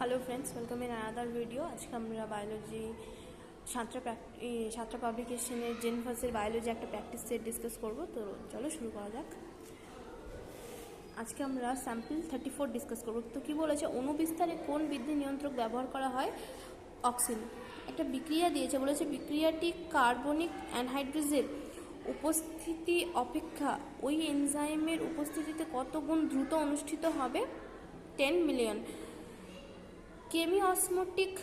Hello friends, welcome in another video. आज के আমরা বায়োলজি ছাত্র পাবলিকেশনের জেন ফার্স্টের বায়োলজি একটা প্র্যাকটিস সেট ডিসকাস করব। তো চলো শুরু করা যাক। আজকে আমরা স্যাম্পল 34 ডিসকাস করব। তো কি বলেছে, অণুবিস্তারে কোন বৃদ্ধি নিয়ন্ত্রক ব্যবহার করা হয়? অক্সিন। একটা বিক্রিয়া দিয়েছে, বলেছে বিক্রিয়াটি কার্বনিক অ্যানহাইড্রেজের উপস্থিতি অপেক্ষা ওই এনজাইমের উপস্থিতিতে কত গুণ দ্রুত অনুষ্ঠিত হবে? 10 মিলিয়ন। কেমিঅসমোটিক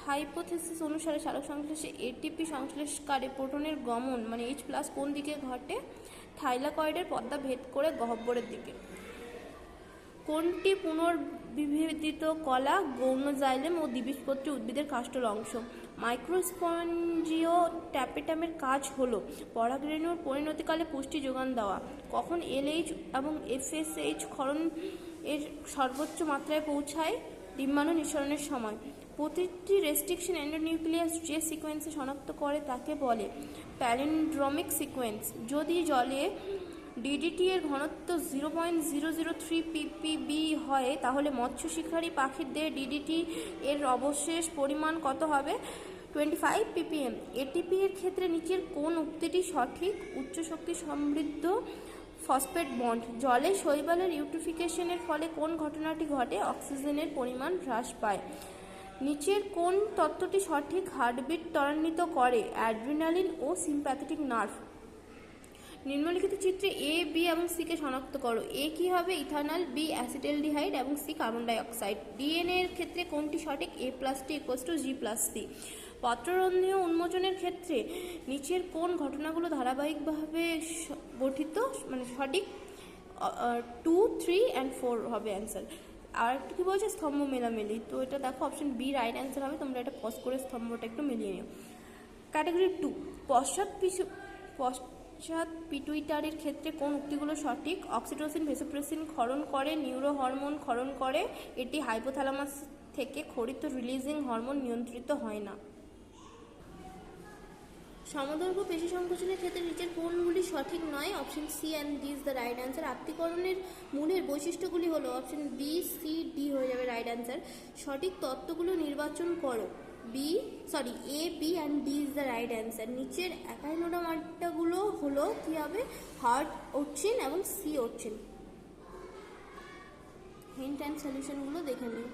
হাইপোথেসিস অনুসারে সালোক সংশ্লেষে এটিপি সংশ্লেষকারে প্রোটনের গমন মানে H+ কোন দিকে ঘটে? থাইলাকয়েডের পর্দা ভেদ করে গহ্বরের দিকে। কোনটি পুনর্বিভেদিত কলা? গৌণ জাইলেম ও দ্বিবীজপত্রী উদ্ভিদের কাষ্ঠল অংশ। মাইক্রোস্পঞ্জিও ট্যাপেটামের কাজ হলো পরাগরেণুর পরিণতিকালে পুষ্টি যোগান দেওয়া। কখন LH এবং FSH ক্ষরণ এর সর্বোচ্চ মাত্রায় পৌঁছায়? ডিম্বাণু নিঃসরণের সময়। প্রতিটি রেস্ট্রিকশন এন্ডোনিউক্লিয়াস যে সিকোয়েন্সে শনাক্ত করে তাকে বলে প্যালিন্ড্রোমিক সিকোয়েন্স। যদি জলে ডিডিটি এর ঘনত্ব 0.003 ppb হয় তাহলে মৎস্য শিকারী পাখির দেহে ডিডিটি এর অবশেষ পরিমাণ কত হবে? 25 ppm। এটিপি এর ক্ষেত্রে নিচের কোন উক্তিটি সঠিক? উচ্চ শক্তি সমৃদ্ধ ফসফেট বন্ড। জলে শৈবালের ইউট্রিফিকেশনের ফলে কোন ঘটনাটি ঘটে? অক্সিজেনের পরিমাণ হ্রাস পায়। নিচের কোন তত্ত্বটি সঠিক? হার্টবিট ত্বরান্বিত করে অ্যাড্রিনালিন ও সিম্প্যাথেটিক নার্ভ। নিম্নলিখিত চিত্রে A, B এবং C কে শনাক্ত করো। A কি হবে? ইথানল, B অ্যাসিটালডিহাইড এবং C কার্বন ডাইঅক্সাইড। ডিএনএ এর ক্ষেত্রে কোনটি সঠিক? A+T = G+C। পত্ররন্ধ্রীয় উন্মোচনের ক্ষেত্রে নিচের কোন ঘটনাগুলো ধারাবাহিকভাবে গঠিত মানে সঠিক? 2, 3 and 4 হবে অ্যান্সার। আর একটু কি বলছে? স্তম্ভ মেলামেলি। তো এটা দেখো অপশন বি রাইট অ্যান্সার হবে। তোমরা এটা পজ করে স্তম্ভটা একটু মিলিয়ে নিও। ক্যাটাগরি 2 পশ্চাৎ পিটুইটারির ক্ষেত্রে কোন উক্তিগুলো সঠিক? অক্সিটোসিন ভেসোপ্রেসিন ক্ষরণ করে, নিউরো হরমোন ক্ষরণ করে, এটি হাইপোথ্যালামাস থেকে খরিত রিলিজিং হরমোন নিয়ন্ত্রিত হয় না। সমদৈর্ঘ্য পেশি সংকোচনের ক্ষেত্রে নিচের কোনগুলি সঠিক নয়? Option C and D is the right answer. আত্তীকরণের মূলের বৈশিষ্ট্যগুলি হলো অপশন বি, সি, ডি হয়ে যাবে রাইট অ্যান্সার। সঠিক তত্ত্বগুলো নির্বাচন করো। A, B and D is the right answer. নিচের একাইনোডার্মাটাগুলো হলো কি হবে? হার্ট ওরচিন এবং সি ওরচিন। হিন্ট অ্যান্ড সলিউশনগুলো দেখে নিই।